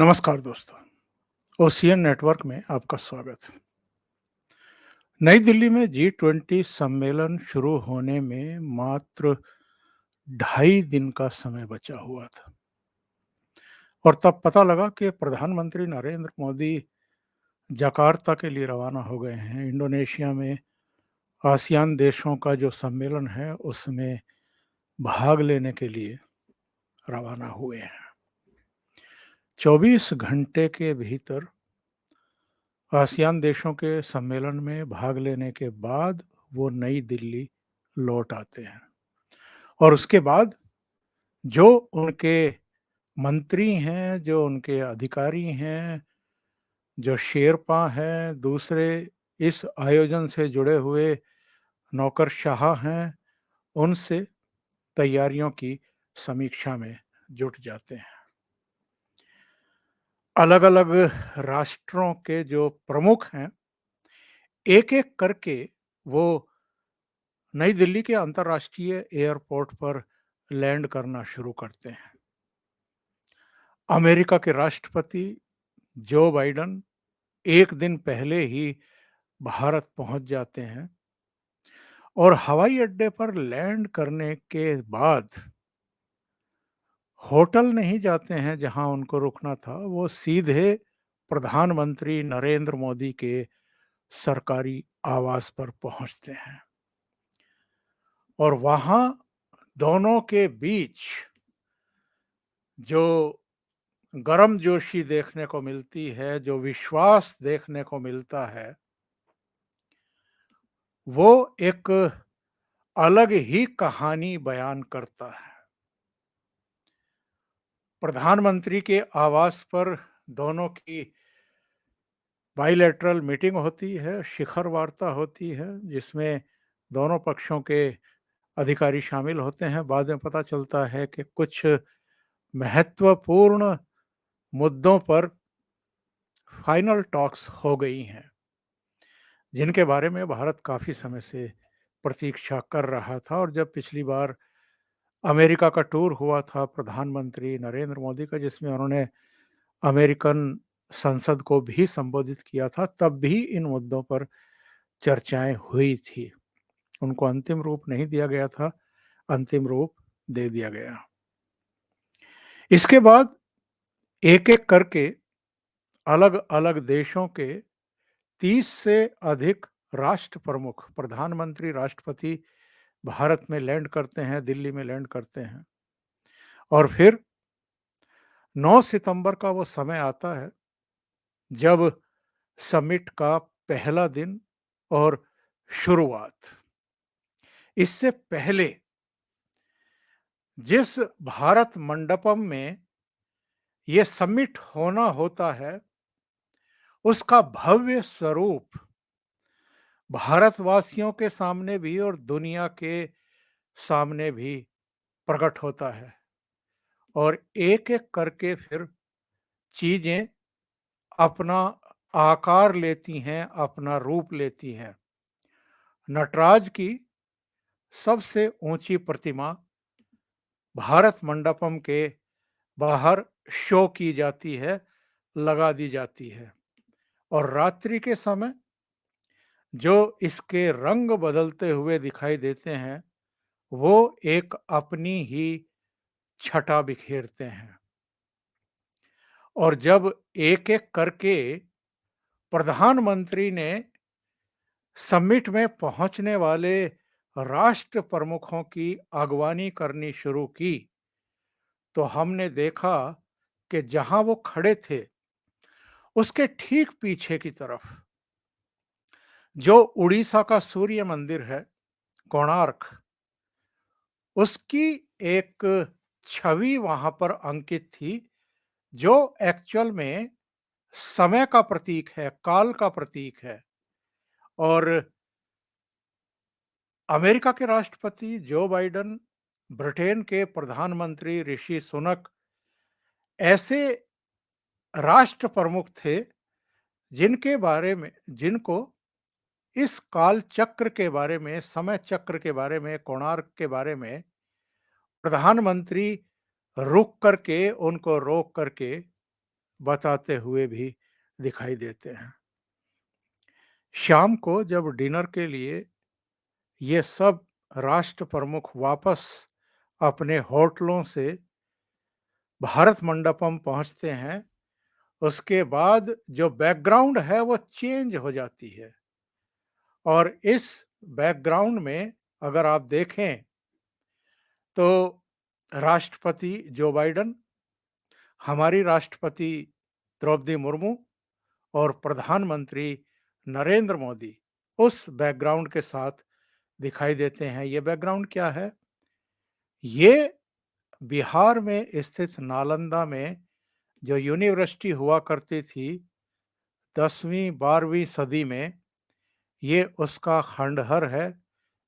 नमस्कार दोस्तों, ocean network में आपका स्वागत है। नई दिल्ली में जी20 सम्मेलन शुरू होने में मात्र 2.5 दिन का समय बचा हुआ था और तब पता लगा कि प्रधानमंत्री नरेंद्र मोदी जकार्ता के लिए रवाना हो गए हैं। इंडोनेशिया में आसियान देशों का जो सम्मेलन है उसमें भाग लेने के लिए रवाना हुए हैं। 24 घंटे के भीतर आसियान देशों के सम्मेलन में भाग लेने के बाद वो नई दिल्ली लौट आते हैं और उसके बाद जो उनके मंत्री हैं, जो उनके अधिकारी हैं, जो शेरपा हैं, दूसरे इस आयोजन से जुड़े हुए नौकरशाह हैं, उनसे तैयारियों की समीक्षा में जुट जाते हैं। अलग-अलग राष्ट्रों के जो प्रमुख हैं, एक-एक करके वो नई दिल्ली के अंतर्राष्ट्रीय एयरपोर्ट पर लैंड करना शुरू करते हैं। अमेरिका के राष्ट्रपति जो बाइडेन 1 दिन पहले ही भारत पहुंच जाते हैं और हवाई अड्डे पर लैंड करने के बाद होटल नहीं जाते हैं जहां उनको रुकना था, वो सीधे प्रधानमंत्री नरेंद्र मोदी के सरकारी आवास पर पहुंचते हैं और वहां दोनों के बीच जो गर्मजोशी देखने को मिलती है, जो विश्वास देखने को मिलता है, वो एक अलग ही कहानी बयान करता है। प्रधानमंत्री के आवास पर दोनों की बाइलैटरल मीटिंग होती है, शिखर वार्ता होती है, जिसमें दोनों पक्षों के अधिकारी शामिल होते हैं। बाद में पता चलता है कि कुछ महत्वपूर्ण मुद्दों पर फाइनल टॉक्स हो गई हैं, जिनके बारे में भारत काफ़ी समय से प्रतीक्षा कर रहा था। और जब पिछली बार अमेरिका का टूर हुआ था प्रधानमंत्री नरेंद्र मोदी का, जिसमें उन्होंने अमेरिकन संसद को भी संबोधित किया था, तब भी इन मुद्दों पर चर्चाएं हुई थी। उनको अंतिम रूप नहीं दिया गया था, अंतिम रूप दे दिया गया। इसके बाद एक-एक करके अलग-अलग देशों के 30 से अधिक राष्ट्र प्रमुख, प्रधानमंत्री, राष्ट्रपति भारत में लैंड करते हैं, दिल्ली में लैंड करते हैं और फिर 9 सितंबर का वो समय आता है जब समिट का पहला दिन और शुरुआत। इससे पहले जिस भारत मंडपम में ये समिट होना होता है, उसका भव्य स्वरूप भारतवासियों के सामने भी और दुनिया के सामने भी प्रकट होता है और एक-एक करके फिर चीजें अपना आकार लेती हैं, अपना रूप लेती हैं। नटराज की सबसे ऊंची प्रतिमा भारत मंडपम के बाहर शो की जाती है, लगा दी जाती है और रात्रि के समय जो इसके रंग बदलते हुए दिखाई देते हैं, वो एक अपनी ही छटा बिखेरते हैं। और जब एक-एक करके प्रधानमंत्री ने समिट में पहुंचने वाले राष्ट्र प्रमुखों की अगवानी करनी शुरू की, तो हमने देखा कि जहां वो खड़े थे, उसके ठीक पीछे की तरफ जो उड़ीसा का सूर्य मंदिर है, कोणार्क, उसकी एक छवि वहां पर अंकित थी, जो एक्चुअल में समय का प्रतीक है, काल का प्रतीक है। और अमेरिका के राष्ट्रपति जो बाइडेन, ब्रिटेन के प्रधानमंत्री ऋषि सुनक ऐसे राष्ट्र प्रमुख थे जिनके बारे में, जिनको इस काल चक्र के बारे में, समय चक्र के बारे में, कोणार्क के बारे में प्रधानमंत्री रुक करके, उनको रोक करके बताते हुए भी दिखाई देते हैं। शाम को जब डिनर के लिए ये सब राष्ट्र प्रमुख वापस अपने होटलों से भारत मंडपम पहुंचते हैं, उसके बाद जो बैकग्राउंड है वो चेंज हो जाती है। और इस बैकग्राउंड में अगर आप देखें तो राष्ट्रपति जो बाइडेन, हमारी राष्ट्रपति द्रौपदी मुर्मू और प्रधानमंत्री नरेंद्र मोदी उस बैकग्राउंड के साथ दिखाई देते हैं। ये बैकग्राउंड क्या है? ये बिहार में स्थित नालंदा में जो यूनिवर्सिटी हुआ करती थी 10वीं 12वीं सदी में, ये उसका खंडहर है।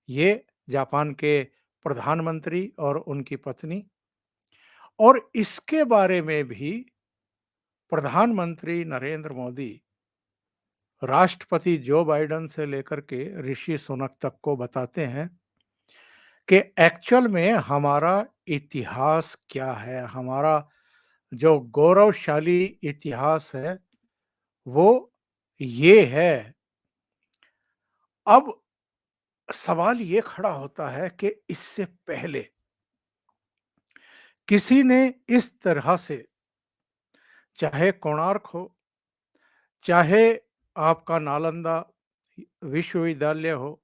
ये जापान के प्रधानमंत्री और उनकी पत्नी, और इसके बारे में भी प्रधानमंत्री नरेंद्र मोदी राष्ट्रपति जो बाइडेन से लेकर के ऋषि सुनक तक को बताते हैं कि एक्चुअल में हमारा इतिहास क्या है, हमारा जो गौरवशाली इतिहास है वो ये है। अब सवाल ये खड़ा होता है कि इससे पहले किसी ने इस तरह से, चाहे कोणार्क हो, चाहे आपका नालंदा विश्वविद्यालय हो,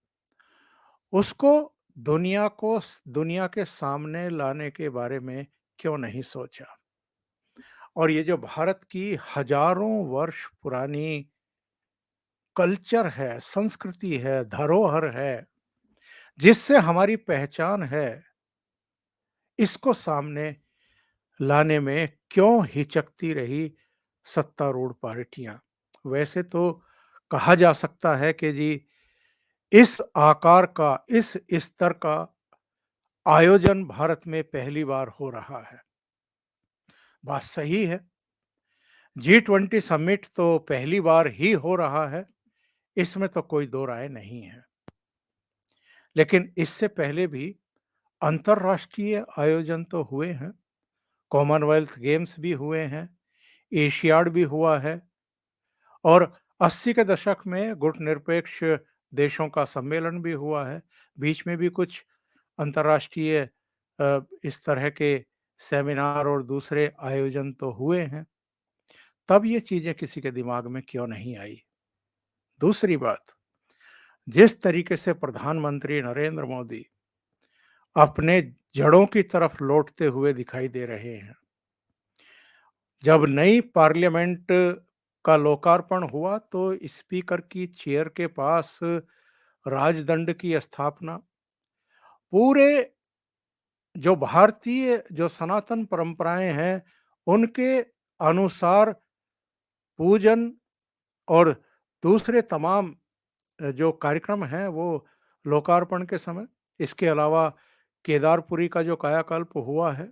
उसको दुनिया के सामने लाने के बारे में क्यों नहीं सोचा? और ये जो भारत की हजारों वर्ष पुरानी कल्चर है, संस्कृति है, धरोहर है, जिससे हमारी पहचान है, इसको सामने लाने में क्यों हिचकती रही सत्तारूढ़ पार्टियां? वैसे तो कहा जा सकता है कि जी इस आकार का, इस स्तर का आयोजन भारत में पहली बार हो रहा है। बात सही है, G20 समिट तो पहली बार ही हो रहा है, इसमें तो कोई दो राय नहीं है। लेकिन इससे पहले भी अंतर्राष्ट्रीय आयोजन तो हुए हैं, कॉमनवेल्थ गेम्स भी हुए हैं, एशियाड भी हुआ है, और 80 के दशक में गुटनिरपेक्ष देशों का सम्मेलन भी हुआ है। बीच में भी कुछ अंतर्राष्ट्रीय इस तरह के सेमिनार और दूसरे आयोजन तो हुए हैं। तब ये चीजें किसी के दिमाग में क्यों नहीं आई? दूसरी बात, जिस तरीके से प्रधानमंत्री नरेंद्र मोदी अपने जड़ों की तरफ लौटते हुए दिखाई दे रहे हैं, जब नई पार्लियामेंट का लोकार्पण हुआ तो स्पीकर की चेयर के पास राजदंड की स्थापना, पूरे जो भारतीय जो सनातन परंपराएं हैं उनके अनुसार पूजन और दूसरे तमाम जो कार्यक्रम हैं वो लोकार्पण के समय। इसके अलावा केदारपुरी का जो कायाकल्प हुआ है,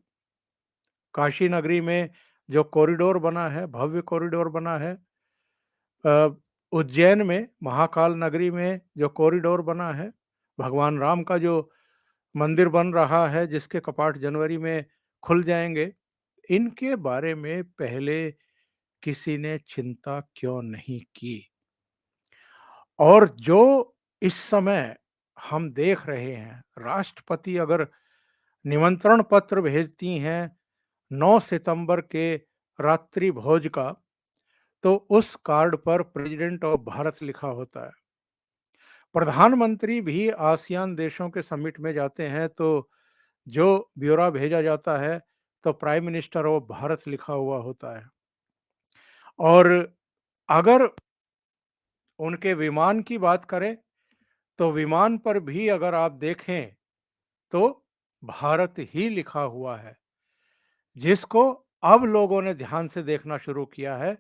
काशी नगरी में जो कॉरिडोर बना है, भव्य कॉरिडोर बना है, अ, उज्जैन में महाकाल नगरी में जो कॉरिडोर बना है, भगवान राम का जो मंदिर बन रहा है जिसके कपाट जनवरी में खुल जाएंगे, इनके बारे में पहले किसी ने चिंता क्यों नहीं की? और जो इस समय हम देख रहे हैं, राष्ट्रपति अगर निमंत्रण पत्र भेजती हैं 9 सितंबर के रात्रि भोज का, तो उस कार्ड पर प्रेसिडेंट ऑफ भारत लिखा होता है। प्रधानमंत्री भी आसियान देशों के समिट में जाते हैं तो जो ब्यौरा भेजा जाता है तो प्राइम मिनिस्टर ऑफ भारत लिखा हुआ होता है। और अगर उनके विमान की बात करें तो विमान पर भी अगर आप देखें तो भारत ही लिखा हुआ है, जिसको अब लोगों ने ध्यान से देखना शुरू किया है।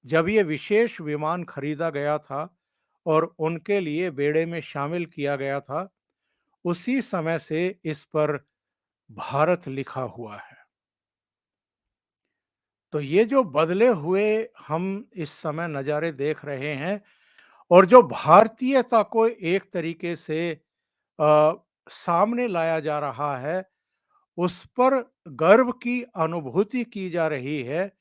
जब ये विशेष विमान खरीदा गया था और उनके लिए बेड़े में शामिल किया गया था, उसी समय से इस पर भारत लिखा हुआ है। तो ये जो बदले हुए हम इस समय नज़ारे देख रहे हैं, और जो भारतीयता को एक तरीके से अ, सामने लाया जा रहा है, उस पर गर्व की अनुभूति की जा रही है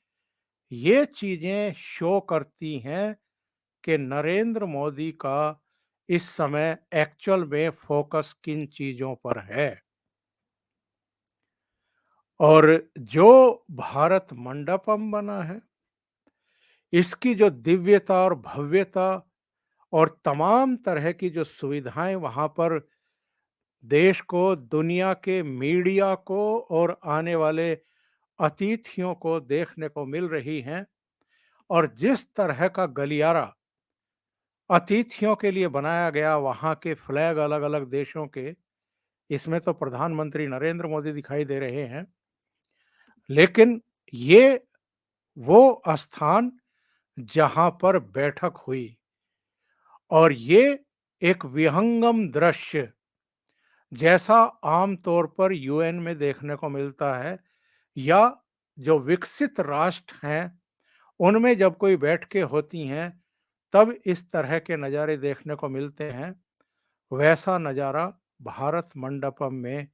ये चीजें शो करती हैं कि नरेंद्र मोदी का इस समय एक्चुअल में फोकस किन चीजों पर है। और जो भारत मंडपम बना है, इसकी जो दिव्यता और भव्यता और तमाम तरह की जो सुविधाएं वहां पर देश को, दुनिया के मीडिया को और आने वाले अतिथियों को देखने को मिल रही हैं, और जिस तरह का गलियारा अतिथियों के लिए बनाया गया, वहां के फ्लैग अलग अलग देशों के, इसमें तो प्रधानमंत्री नरेंद्र मोदी दिखाई दे रहे हैं। लेकिन ये वो स्थान जहां पर बैठक हुई, और ये एक विहंगम दृश्य जैसा आमतौर पर यूएन में देखने को मिलता है, या जो विकसित राष्ट्र हैं उनमें जब कोई बैठकें होती हैं तब इस तरह के नज़ारे देखने को मिलते हैं, वैसा नज़ारा भारत मंडपम में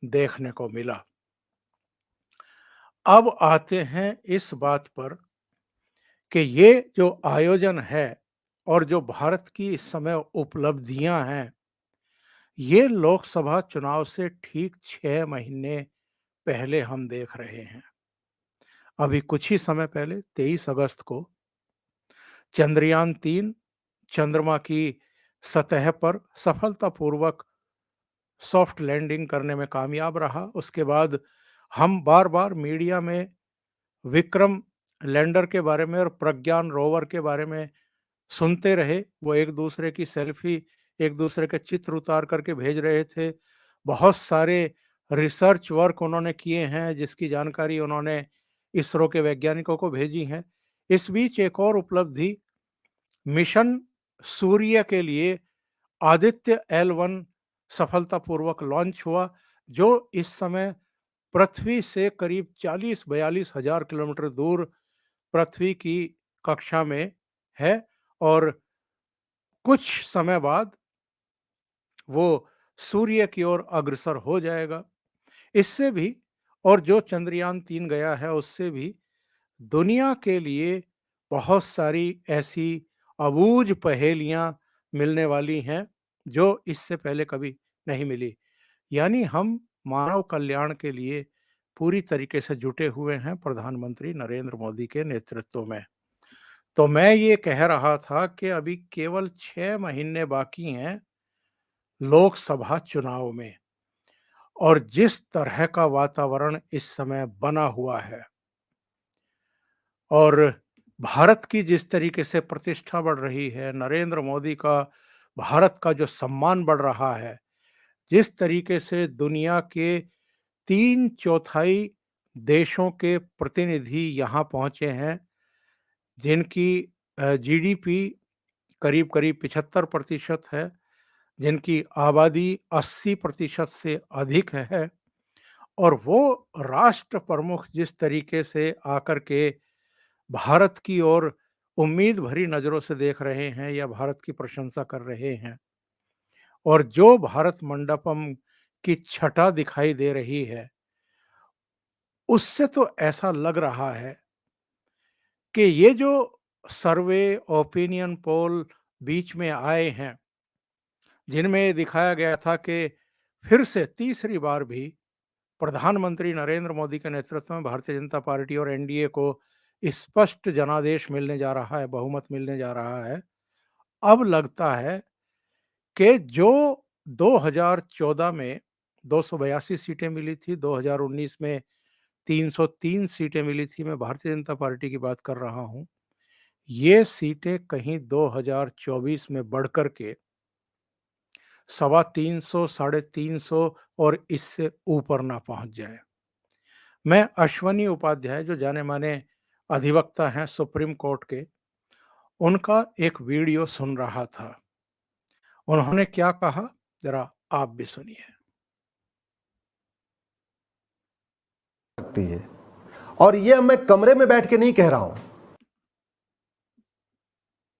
देखने को मिला। अब आते हैं इस बात पर कि ये जो आयोजन है और जो भारत की इस समय उपलब्धियां हैं, ये लोकसभा चुनाव से ठीक 6 महीने पहले हम देख रहे हैं। अभी कुछ ही समय पहले 23 अगस्त को चंद्रयान 3 चंद्रमा की सतह पर सफलतापूर्वक सॉफ्ट लैंडिंग करने में कामयाब रहा। उसके बाद हम बार बार मीडिया में विक्रम लैंडर के बारे में और प्रज्ञान रोवर के बारे में सुनते रहे। वो एक दूसरे की सेल्फी, एक दूसरे के चित्र उतार करके भेज रहे थे। बहुत सारे रिसर्च वर्क उन्होंने किए हैं जिसकी जानकारी उन्होंने इसरो के वैज्ञानिकों को भेजी है। इस बीच एक और उपलब्धि, मिशन सूर्य के लिए आदित्य L1 सफलतापूर्वक लॉन्च हुआ, जो इस समय पृथ्वी से करीब 40-42 हजार किलोमीटर दूर पृथ्वी की कक्षा में है, और कुछ समय बाद वो सूर्य की ओर अग्रसर हो जाएगा। इससे भी, और जो चंद्रयान 3 गया है उससे भी दुनिया के लिए बहुत सारी ऐसी अबूझ पहेलियां मिलने वाली हैं जो इससे पहले कभी नहीं मिली। यानी हम मानव कल्याण के लिए पूरी तरीके से जुटे हुए हैं प्रधानमंत्री नरेंद्र मोदी के नेतृत्व में। तो मैं ये कह रहा था कि अभी केवल 6 महीने बाकी हैं लोकसभा चुनाव में, और जिस तरह का वातावरण इस समय बना हुआ है और भारत की जिस तरीके से प्रतिष्ठा बढ़ रही है, नरेंद्र मोदी का भारत का जो सम्मान बढ़ रहा है, जिस तरीके से दुनिया के 3/4 देशों के प्रतिनिधि यहाँ पहुँचे हैं, जिनकी जीडीपी करीब-करीब 75% है, जिनकी आबादी 80% से अधिक है, और वो राष्ट्र प्रमुख जिस तरीके से आकर के भारत की ओर उम्मीद भरी नज़रों से देख रहे हैं या भारत की प्रशंसा कर रहे हैं, और जो भारत मंडपम की छटा दिखाई दे रही है, उससे तो ऐसा लग रहा है कि ये जो सर्वे, ओपिनियन पोल बीच में आए हैं, जिनमें दिखाया गया था कि फिर से तीसरी बार भी प्रधानमंत्री नरेंद्र मोदी के नेतृत्व में भारतीय जनता पार्टी और एनडीए को स्पष्ट जनादेश मिलने जा रहा है, बहुमत मिलने जा रहा है। अब लगता है कि जो 2014 में 282 सीटें मिली थी, 2019 में 303 सीटें मिली थी, मैं भारतीय जनता पार्टी की बात कर रहा हूँ। ये सीटें कहीं 2024 में बढ़ कर के 325, 350 और इससे ऊपर ना पहुंच जाए। मैं अश्वनी उपाध्याय, जो जाने माने अधिवक्ता हैं सुप्रीम कोर्ट के, उनका एक वीडियो सुन रहा था। उन्होंने क्या कहा, जरा आप भी सुनिए। सकती है, और यह मैं कमरे में बैठ के नहीं कह रहा हूं।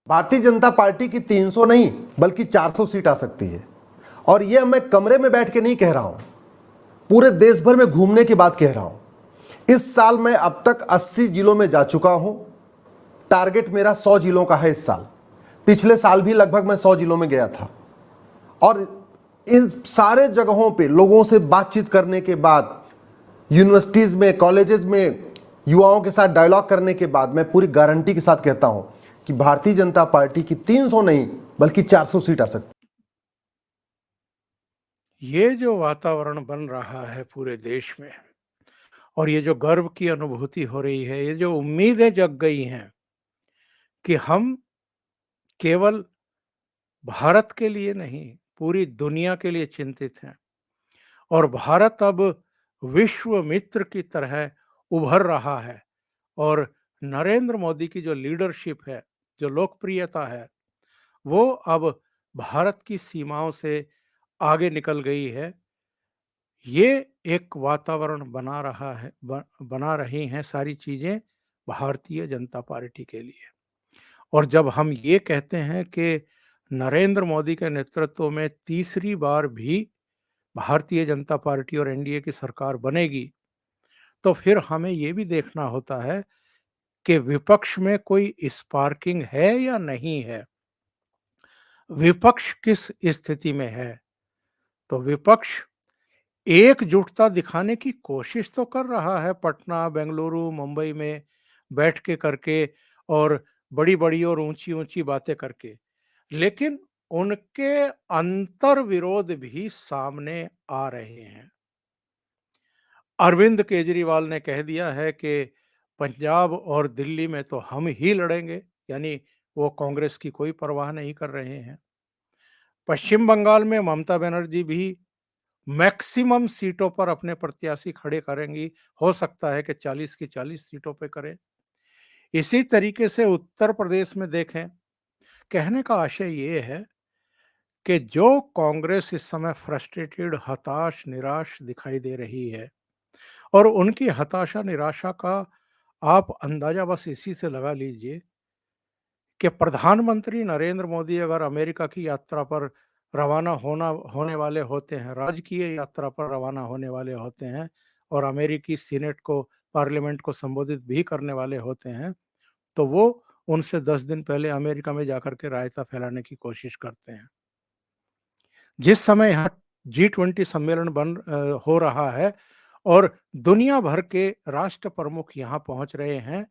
भारतीय जनता पार्टी की 300 नहीं बल्कि 400 सीट आ सकती है, और यह मैं कमरे में बैठ के नहीं कह रहा हूं, पूरे देश भर में घूमने की बात कह रहा हूं। इस साल मैं अब तक 80 जिलों में जा चुका हूं। टारगेट मेरा 100 जिलों का है इस साल। पिछले साल भी लगभग मैं 100 जिलों में गया था और इन सारे जगहों पे लोगों से बातचीत करने के बाद, यूनिवर्सिटीज में, कॉलेजेस में युवाओं के साथ डायलॉग करने के बाद मैं पूरी गारंटी के साथ कहता हूं कि भारतीय जनता पार्टी की 300 नहीं बल्कि 400 सीट आ सकती। ये जो वातावरण बन रहा है पूरे देश में और ये जो गर्व की अनुभूति हो रही है, ये जो उम्मीदें जग गई हैं कि हम केवल भारत के लिए नहीं, पूरी दुनिया के लिए चिंतित हैं और भारत अब विश्व मित्र की तरह उभर रहा है और नरेंद्र मोदी की जो लीडरशिप है, जो लोकप्रियता है, वो अब भारत की सीमाओं से आगे निकल गई है। ये एक वातावरण बना रही हैं सारी चीज़ें भारतीय जनता पार्टी के लिए। और जब हम ये कहते हैं कि नरेंद्र मोदी के नेतृत्व में तीसरी बार भी भारतीय जनता पार्टी और एनडीए की सरकार बनेगी, तो फिर हमें ये भी देखना होता है कि विपक्ष में कोई स्पार्किंग है या नहीं है। विपक्ष किस स्थिति में है? तो विपक्ष एकजुटता दिखाने की कोशिश तो कर रहा है पटना, बेंगलुरु, मुंबई में बैठ के करके और बड़ी-बड़ी और ऊंची-ऊंची बातें करके। लेकिन उनके अंतर विरोध भी सामने आ रहे हैं। अरविंद केजरीवाल ने कह दिया है कि पंजाब और दिल्ली में तो हम ही लड़ेंगे, यानी वो कांग्रेस की कोई परवाह नहीं कर रहे हैं। पश्चिम बंगाल में ममता बनर्जी भी मैक्सिमम सीटों पर अपने प्रत्याशी खड़े करेंगी। हो सकता है कि 40 की 40 सीटों पे करें। इसी तरीके से उत्तर प्रदेश में देखें, कहने का आशय ये है कि जो कांग्रेस इस समय फ्रस्ट्रेटेड, हताश, निराश दिखाई दे रही है और उनकी हताशा, निराशा का आप अंदाजा बस इसी से लगा लीजिए कि प्रधानमंत्री नरेंद्र मोदी अगर अमेरिका की यात्रा पर रवाना होने वाले होते हैं, राजकीय यात्रा पर रवाना होने वाले होते हैं और अमेरिकी सीनेट को, पार्लियामेंट को संबोधित भी करने वाले होते हैं, तो वो उनसे 10 दिन पहले अमेरिका में जाकर के रायता फैलाने की कोशिश करते हैं। जिस समय यहाँ G20 सम्मेलन हो रहा है और दुनिया भर के राष्ट्र प्रमुख यहाँ पहुंच रहे हैं,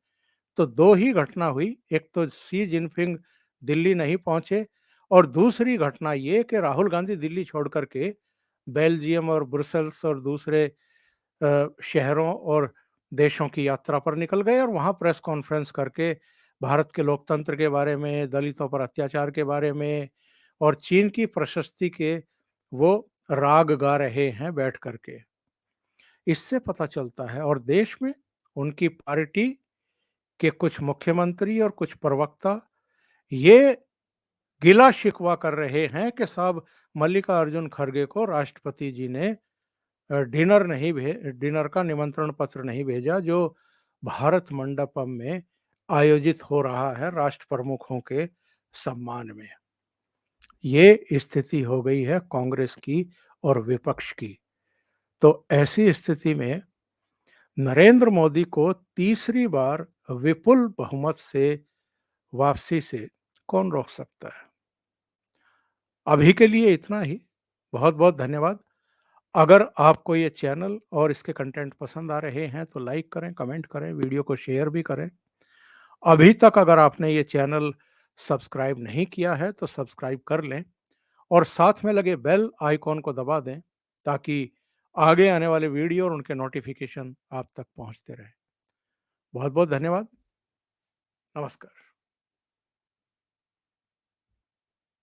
तो 2 ही घटना हुई। एक तो शी जिनपिंग दिल्ली नहीं पहुंचे और दूसरी घटना ये कि राहुल गांधी दिल्ली छोड़ कर के बेल्जियम और ब्रुसेल्स और दूसरे शहरों और देशों की यात्रा पर निकल गए और वहाँ प्रेस कॉन्फ्रेंस करके भारत के लोकतंत्र के बारे में, दलितों पर अत्याचार के बारे में और चीन की प्रशस्ति के वो राग गा रहे हैं बैठ कर के। इससे पता चलता है और देश में उनकी पार्टी के कुछ मुख्यमंत्री और कुछ प्रवक्ता ये गिला शिकवा कर रहे हैं कि साहब मल्लिकार्जुन खड़गे को राष्ट्रपति जी ने डिनर का निमंत्रण पत्र नहीं भेजा जो भारत मंडपम में आयोजित हो रहा है राष्ट्र प्रमुखों के सम्मान में। ये स्थिति हो गई है कांग्रेस की और विपक्ष की। तो ऐसी स्थिति में नरेंद्र मोदी को तीसरी बार विपुल बहुमत से वापसी से कौन रोक सकता है? अभी के लिए इतना ही। बहुत-बहुत धन्यवाद। अगर आपको ये चैनल और इसके कंटेंट पसंद आ रहे हैं तो लाइक करें, कमेंट करें, वीडियो को शेयर भी करें। अभी तक अगर आपने ये चैनल सब्सक्राइब नहीं किया है तो सब्सक्राइब कर लें और साथ में लगे बेल आइकॉन को दबा दें ताकि आगे आने वाले वीडियो और उनके नोटिफिकेशन आप तक पहुंचते रहें। बहुत-बहुत धन्यवाद। नमस्कार।